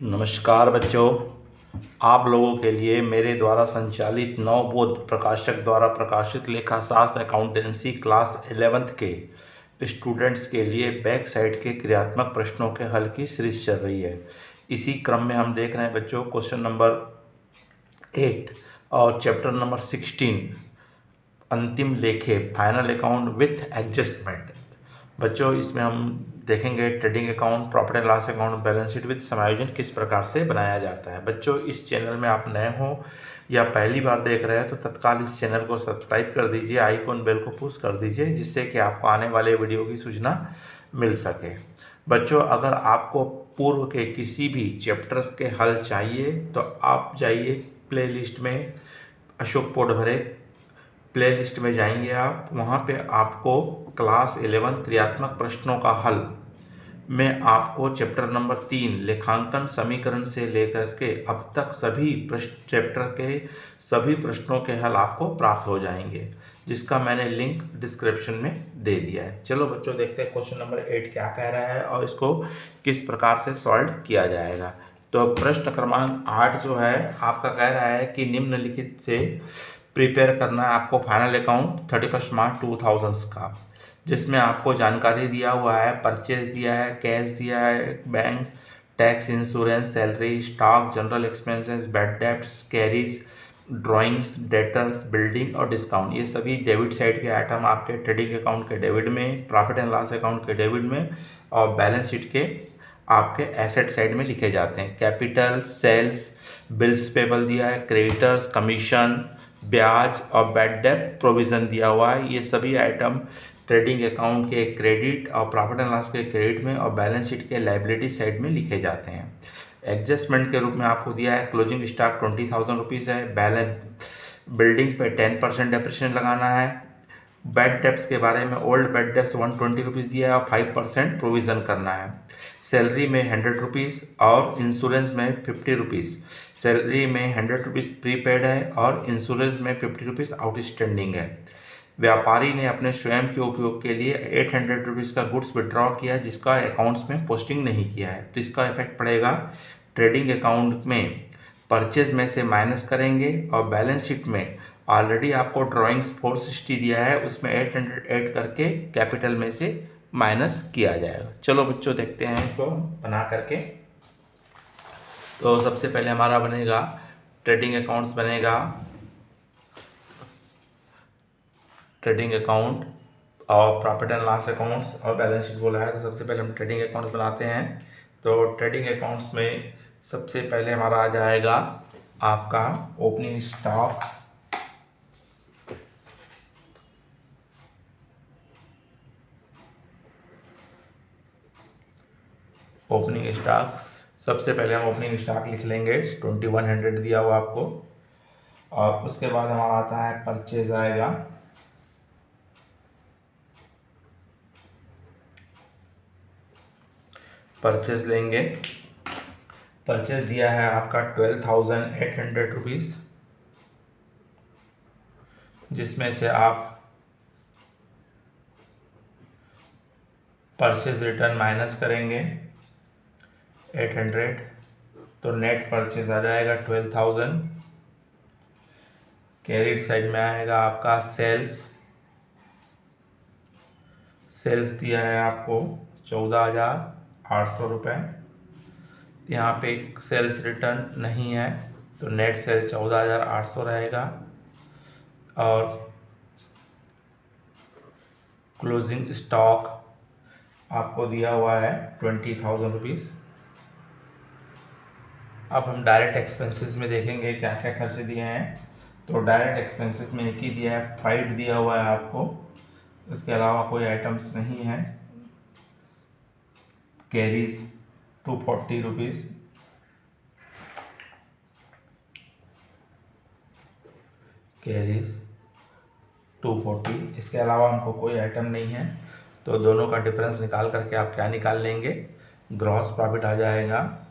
नमस्कार बच्चों, आप लोगों के लिए मेरे द्वारा संचालित नवबोध प्रकाशक द्वारा प्रकाशित लेखाशास्त्र अकाउंटेंसी क्लास 11th के स्टूडेंट्स के लिए बैक साइड के क्रियात्मक प्रश्नों के हल की सीरीज चल रही है। इसी क्रम में हम देख रहे हैं बच्चों क्वेश्चन नंबर 8 और चैप्टर नंबर 16 अंतिम लेखे फाइनल अकाउंट विथ एडजस्टमेंट। बच्चों इसमें हम देखेंगे trading account, profit and loss account, balance sheet with समायोजन किस प्रकार से बनाया जाता है। बच्चों इस चैनल में आप नए हो या पहली बार देख रहे हैं तो तत्काल इस चैनल को सब्सक्राइब कर दीजिए, आइकॉन बेल को पुश कर दीजिए, जिससे कि आपको आने वाले वीडियो की सूचना मिल सके। बच्चों अगर आपको पूर्व के किसी भी चैप्टर्स के हल चाहिए तो आप जाइए प्लेलिस्ट में, अशोक पोडभरे प्लेलिस्ट में जाएंगे आप, वहाँ पे आपको क्लास 11 क्रियात्मक प्रश्नों का हल में आपको चैप्टर नंबर 3 लेखांकन समीकरण से लेकर के अब तक सभी चैप्टर के सभी प्रश्नों के हल आपको प्राप्त हो जाएंगे, जिसका मैंने लिंक डिस्क्रिप्शन में दे दिया है। चलो बच्चों देखते हैं क्वेश्चन नंबर 8 क्या कह रहा है और इसको किस प्रकार से सॉल्व किया जाएगा। तो प्रश्न क्रमांक 8 जो है आपका कह रहा है कि निम्नलिखित से प्रिपेयर करना है आपको फाइनल अकाउंट 31 मार्च 2000 का, जिसमें आपको जानकारी दिया हुआ है, परचेज दिया है, कैश दिया है, bank, tax, insurance, salary, stock, general expenses, bad debts, carries, drawings, debtors, building और डिस्काउंट। ये सभी डेबिट साइड के आइटम आपके ट्रेडिंग अकाउंट के डेबिट में, प्रॉफिट एंड लॉस अकाउंट के डेबिट में और बैलेंस शीट के आपके एसेट साइड में लिखे जाते हैं। कैपिटल, सेल्स, बिल्स पेबल दिया है, क्रेडिटर्स, कमीशन, ब्याज और बैड डेब्ट प्रोविज़न दिया हुआ है। ये सभी आइटम ट्रेडिंग अकाउंट के क्रेडिट और प्रॉफिट एंड लॉस के क्रेडिट में और बैलेंस शीट के लाइबिलिटी साइड में लिखे जाते हैं। एडजस्टमेंट के रूप में आपको दिया है क्लोजिंग स्टॉक 20,000 रुपीज़ है, बैलेंस बिल्डिंग पे 10% डेप्रिसिएशन लगाना है, बैड डेब्ट्स के बारे में ओल्ड बैड डेब्ट्स 120 रुपीज़ दिया है और 5% प्रोविज़न करना है। सैलरी में 100 रुपीज़ और इंश्योरेंस में 50 रुपीज़। सैलरी में 100 रुपीज़ प्रीपेड है और इंश्योरेंस में 50 रुपीज़ आउटस्टैंडिंग है। व्यापारी ने अपने स्वयं के उपयोग के लिए 800 रुपीज़ का गुड्स विड्रॉ किया, जिसका अकाउंट्स में पोस्टिंग नहीं किया है, तो इसका इफेक्ट पड़ेगा ट्रेडिंग अकाउंट में। परचेज में से माइनस करेंगे और बैलेंस शीट में ऑलरेडी आपको ड्राइंग्स 460 दिया है, उसमें 800 ऐड करके कैपिटल में से माइनस किया जाएगा। चलो बच्चों देखते हैं इसको बना करके। तो सबसे पहले हमारा बनेगा ट्रेडिंग अकाउंट्स बनेगा, ट्रेडिंग अकाउंट और प्रॉफिट एंड लॉस अकाउंट्स और बैलेंस शीट बोला है। तो सबसे पहले हम ट्रेडिंग अकाउंट्स बनाते हैं। तो ट्रेडिंग अकाउंट्स में सबसे पहले हमारा आ जाएगा आपका ओपनिंग स्टॉक, ओपनिंग स्टॉक। सबसे पहले हम ओपनिंग स्टॉक लिख लेंगे, 2100 दिया हुआ आपको। और उसके बाद हमारा आता है परचेज आएगा, परचेज लेंगे। परचेज दिया है आपका 12,800 रुपीज़, जिसमें से आप परचेज रिटर्न माइनस करेंगे 800, तो नेट परचेज आ जाएगा 12,000। कैरिड साइड में आएगा आपका सेल्स, सेल्स दिया है आपको 14,800 रुपये। यहाँ पे सेल्स रिटर्न नहीं है तो नेट सेल 14,800 रहेगा। और क्लोजिंग स्टॉक आपको दिया हुआ है 20,000 रुपीज़। अब हम डायरेक्ट एक्सपेंसेस में देखेंगे क्या क्या खर्चे दिए हैं। तो डायरेक्ट एक्सपेंसेस में एक ही दिया है, फ्राइट दिया हुआ है आपको, इसके अलावा कोई आइटम्स नहीं है। कैरीज 240 रुपीज़, कैरीज 240, इसके अलावा हमको कोई आइटम नहीं है। तो दोनों का डिफरेंस निकाल करके आप क्या निकाल लेंगे, ग्रॉस प्रॉफिट आ जाएगा।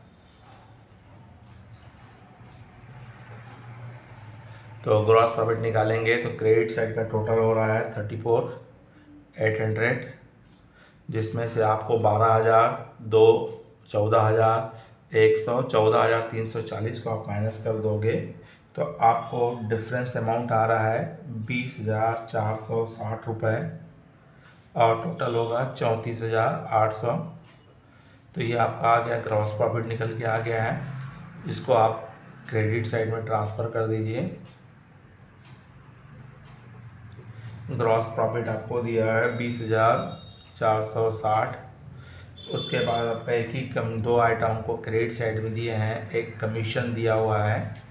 तो ग्रॉस प्रॉफिट निकालेंगे तो क्रेडिट साइड का टोटल हो रहा है 34,800, जिसमें से आपको 12,000, 14,000 114,340 को आप माइनस कर दोगे तो आपको डिफरेंस अमाउंट आ रहा है 20,460 रुपये और टोटल होगा 34,800। तो ये आपका आ गया, ग्रॉस प्रॉफिट निकल के आ गया है। इसको आप क्रेडिट साइड में ट्रांसफ़र कर दीजिए। ग्रॉस प्रॉफिट आपको दिया है 20,460। उसके बाद आपका एक ही दो आइटम को क्रेडिट साइड में दिए हैं। एक कमीशन दिया हुआ है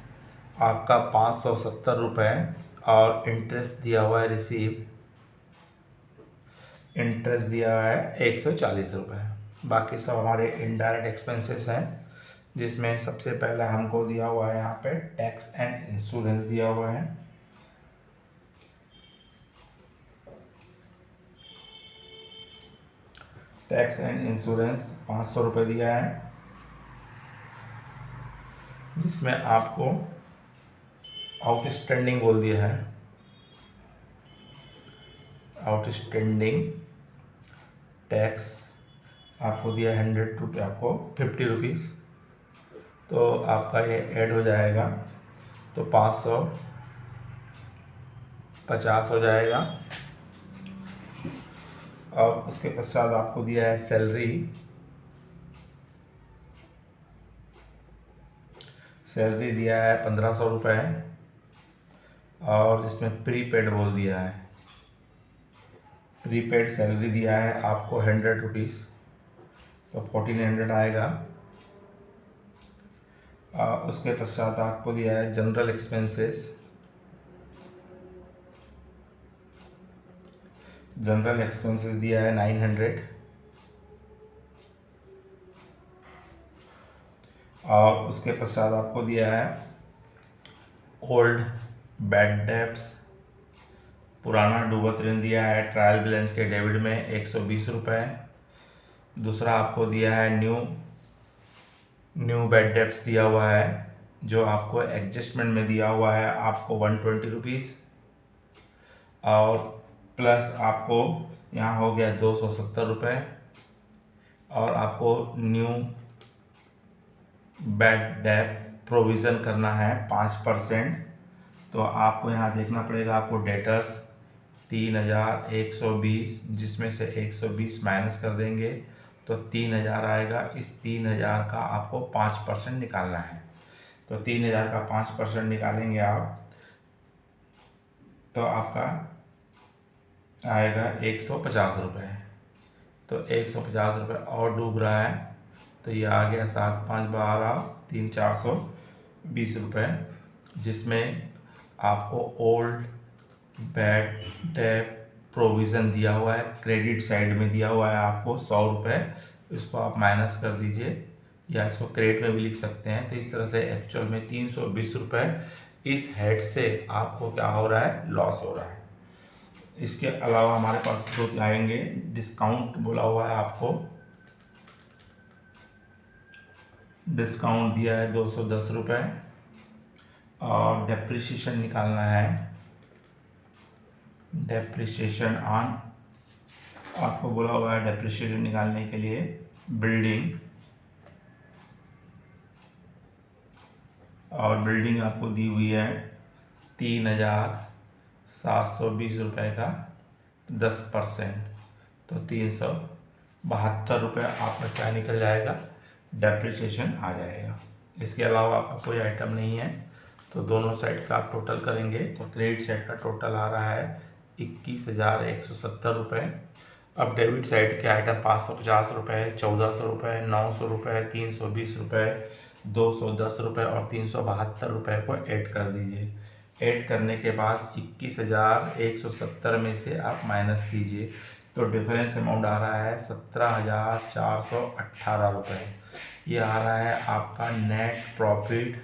आपका 570 रुपये और इंटरेस्ट दिया हुआ है इंटरेस्ट दिया है 140 रुपये। बाकी सब हमारे इनडायरेक्ट एक्सपेंसेस हैं, जिसमें सबसे पहले हमको दिया हुआ है यहाँ पे टैक्स एंड इंश्योरेंस दिया हुआ है। टैक्स एंड इंश्योरेंस 500 रुपये दिया है, जिसमें आपको आउटस्टैंडिंग बोल दिया है। आउटस्टैंडिंग टैक्स आपको दिया 100 रुपये, आपको 50 रुपीज़। तो आपका ये ऐड हो जाएगा तो 550 हो जाएगा। और उसके पश्चात आपको दिया है सैलरी दिया है 1500 रुपये और इसमें प्रीपेड बोल दिया है। प्रीपेड सैलरी दिया है आपको 100 रुपीज़, तो 1400 आएगा। उसके पश्चात आपको दिया है जनरल एक्सपेंसेस। जनरल एक्सपेंसेस दिया है 900 और उसके पश्चात आपको दिया है ओल्ड बैड डेब्ट्स, पुराना डूबत ऋण दिया है ट्रायल बैलेंस के डेबिट में 120 रुपये। दूसरा आपको दिया है न्यू बैड डेब्ट्स दिया हुआ है, जो आपको एडजस्टमेंट में दिया हुआ है आपको 120 रुपीज़ और प्लस आपको यहाँ हो गया 270 रुपये। और आपको न्यू बैड डेब्ट प्रोविज़न करना है 5%। तो आपको यहाँ देखना पड़ेगा, आपको डेटर्स 3,120, जिसमें से 120 माइनस कर देंगे तो 3,000 आएगा। इस 3,000 का आपको 5% निकालना है। तो 3,000 का 5% निकालेंगे आप तो आपका आएगा 150 रुपये। तो 150 रुपये और डूब रहा है, तो ये आ गया 7 5 12 3 420 रुपये, जिसमें आपको ओल्ड बैड डेब्ट प्रोविज़न दिया हुआ है, क्रेडिट साइड में दिया हुआ है आपको 100 रुपये। इसको आप माइनस कर दीजिए या इसको क्रेडिट में भी लिख सकते हैं। तो इस तरह से एक्चुअल में 320 रुपये इस हेड से आपको क्या हो रहा है, लॉस हो रहा है। इसके अलावा हमारे पास जो आएंगे, डिस्काउंट बोला हुआ है आपको, डिस्काउंट दिया है 210 रुपये और डेप्रिसिएशन निकालना है। डेप्रिसिएशन ऑन आपको बोला हुआ है डेप्रिसिएशन निकालने के लिए बिल्डिंग, और बिल्डिंग आपको दी हुई है 3,720 रुपये का 10%, तो 372 रुपये आपका क्या निकल जाएगा, डेप्रिसिएशन आ जाएगा। इसके अलावा आपका कोई आइटम नहीं है। तो दोनों साइड का आप टोटल करेंगे तो क्रेडिट साइड का टोटल आ रहा है 21,170 रुपये। अब डेबिट साइड के आइटम 550 रुपये, 1,400 रुपये, 900 रुपये, 320 रुपये, 210 रुपये और 372 रुपये को ऐड कर दीजिए। ऐड करने के बाद 21,170 में से आप माइनस कीजिए तो डिफरेंस अमाउंट आ रहा है 17,418 रुपये। ये आ रहा है आपका नेट प्रॉफिट,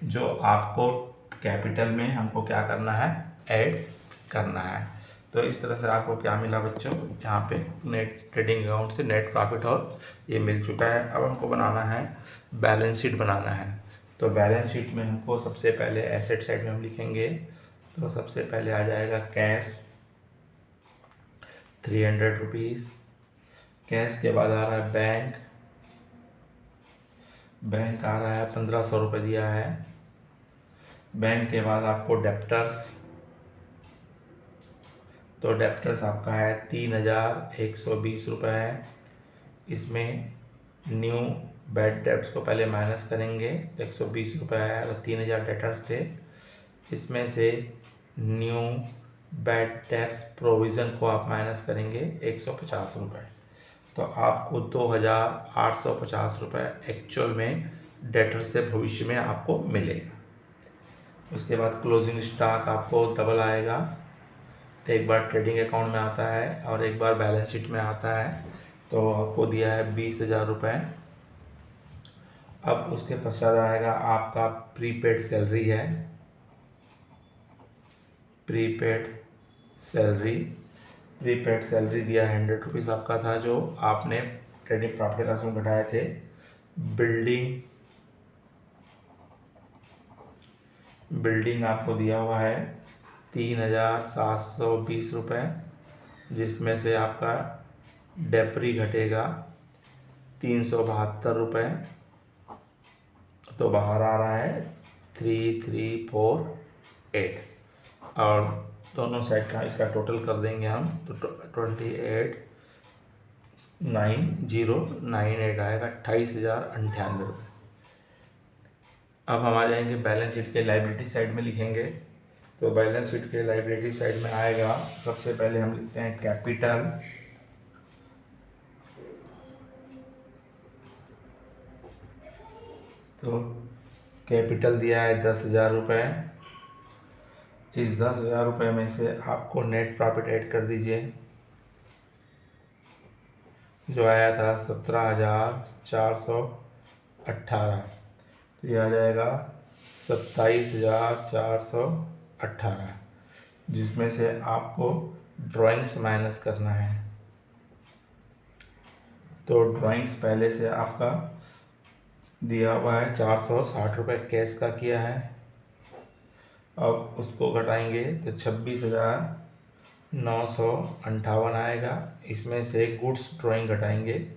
जो आपको कैपिटल में हमको क्या करना है, ऐड करना है। तो इस तरह से आपको क्या मिला बच्चों, यहाँ पे नेट ट्रेडिंग अकाउंट से नेट प्रॉफिट और ये मिल चुका है। अब हमको बनाना है बैलेंस शीट बनाना है। तो बैलेंस शीट में हमको सबसे पहले एसेट साइड में हम लिखेंगे, तो सबसे पहले आ जाएगा कैश 300 रुपीज़ कैश के बाद आ रहा है बैंक। बैंक आ रहा है 1500 रुपये दिया है। बैंक के बाद आपको डेप्टर्स, तो डेप्टर्स आपका है 3120 रुपये है। इसमें न्यू बैड डेप्ट्स को पहले माइनस करेंगे, 120 रुपये है और 3000 डेटर्स थे। इसमें से न्यू बैड डेप्ट्स प्रोविज़न को आप माइनस करेंगे 150 रुपये, तो आपको 2850 रुपये एक्चुअल में डेटर से भविष्य में आपको मिलेगा। उसके बाद क्लोजिंग स्टॉक आपको डबल आएगा, एक बार ट्रेडिंग अकाउंट में आता है और एक बार बैलेंस शीट में आता है। तो आपको दिया है 20,000 रुपये। अब उसके पश्चात आएगा आपका प्रीपेड सैलरी है। प्रीपेड सैलरी दिया 100 रुपीज़ आपका था, जो आपने ट्रेडिंग प्रॉफिट लॉस में घटाए थे। बिल्डिंग आपको दिया हुआ है 3720 रुपये, जिसमें से आपका डेप्री घटेगा 372 रुपये, तो बाहर आ रहा है 3348, और दोनों साइड का इसका टोटल कर देंगे हम, तो 28,9098 आएगा, 28,098 रुपये। अब हम आ जाएंगे बैलेंस शीट के लायबिलिटी साइड में लिखेंगे। तो बैलेंस शीट के लायबिलिटी साइड में आएगा, सबसे पहले हम लिखते हैं कैपिटल। तो कैपिटल दिया है 10,000 रुपये। इस 10,000 रुपये में से आपको नेट प्रॉफिट ऐड कर दीजिए, जो आया था 17,418, तो यह आ जाएगा 27,418, जिसमें से आपको ड्राइंग्स माइनस करना है। तो ड्राइंग्स पहले से आपका दिया हुआ है 460 रुपये कैश का किया है। अब उसको घटाएंगे तो 26,958 आएगा। इसमें से गुड्स ड्राइंग घटाएंगे,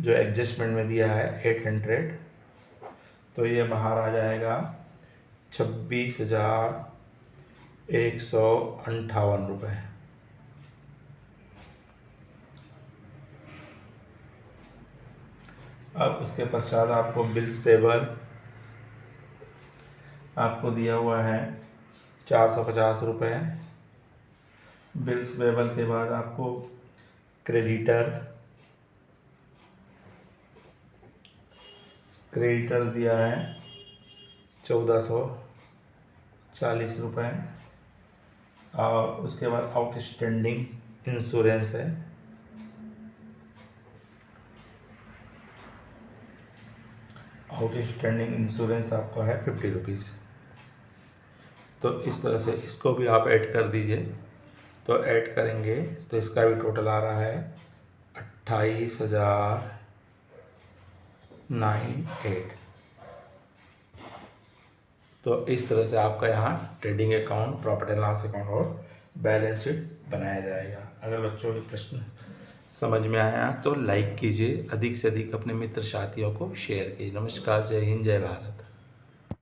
जो एडजस्टमेंट में दिया है 800, तो ये बाहर आ जाएगा 26,158 रुपये। अब उसके पश्चात आपको बिल्स पेबल आपको दिया हुआ है 450 रुपये। बिल्स पेबल के बाद आपको क्रेडिटर दिया है 1440 रुपये, और उसके बाद आउटस्टैंडिंग इंश्योरेंस है। आउटस्टैंडिंग इंश्योरेंस आपका है 50 रुपीज़। तो इस तरह से इसको भी आप ऐड कर दीजिए। तो ऐड करेंगे तो इसका भी टोटल आ रहा है 28,098। तो इस तरह से आपका यहाँ trading account, profit and loss account और बैलेंस शीट बनाया जाएगा। अगर बच्चों के प्रश्न समझ में आया तो लाइक कीजिए, अधिक से अधिक अपने मित्र साथियों को शेयर कीजिए। नमस्कार, जय हिंद, जय भारत।